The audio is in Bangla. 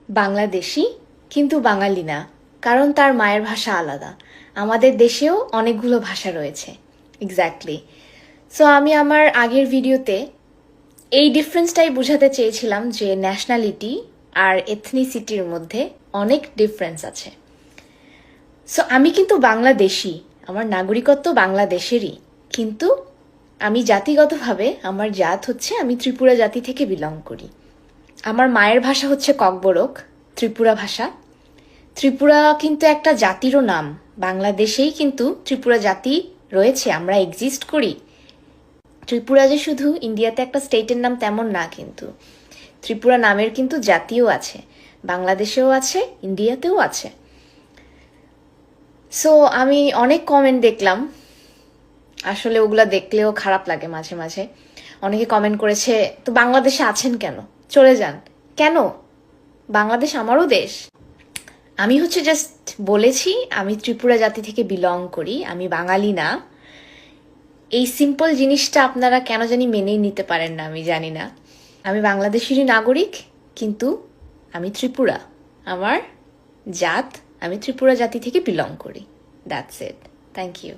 বাংলাদেশি কিন্তু বাঙালি না, কারণ তার মায়ের ভাষা আলাদা। আমাদের দেশেও অনেকগুলো ভাষা রয়েছে। এক্স্যাক্টলি। সো আমি আমার আগের ভিডিওতে এই ডিফারেন্সটাই বোঝাতে চেয়েছিলাম যে ন্যাশনালিটি আর এথনিসিটির মধ্যে অনেক ডিফারেন্স আছে। সো আমি কিন্তু বাংলাদেশি, আমার নাগরিকত্ব বাংলাদেশেরই, কিন্তু আমি জাতিগতভাবে আমার জাত হচ্ছে আমি ত্রিপুরা জাতি থেকে বিলং করি। আমার মায়ের ভাষা হচ্ছে ককবরক, ত্রিপুরা ভাষা। ত্রিপুরা কিন্তু একটা জাতিরও নাম। বাংলাদেশেই কিন্তু ত্রিপুরা জাতি রয়েছে, আমরা এক্সিস্ট করি। ত্রিপুরা যে শুধু ইন্ডিয়াতে একটা স্টেটের নাম তেমন না, কিন্তু ত্রিপুরা নামের কিন্তু জাতিও আছে, বাংলাদেশেও আছে, ইন্ডিয়াতেও আছে। সো আমি অনেক কমেন্ট দেখলাম, আসলে ওগুলা দেখলেও খারাপ লাগে মাঝে মাঝে। অনেকে কমেন্ট করেছে, তো বাংলাদেশে আছেন কেন, চলে যান কেন, বাংলাদেশ আমারও দেশ। আমি হচ্ছে জাস্ট বলেছি আমি ত্রিপুরা জাতি থেকে বিলং করি, আমি বাঙালি না। এই সিম্পল জিনিসটা আপনারা কেন জানি মেনেই নিতে পারেন না, আমি জানি না। আমি বাংলাদেশেরই নাগরিক, কিন্তু আমি ত্রিপুরা, আমার জাত, আমি ত্রিপুরা জাতি থেকে বিলং করি। That's it. Thank you.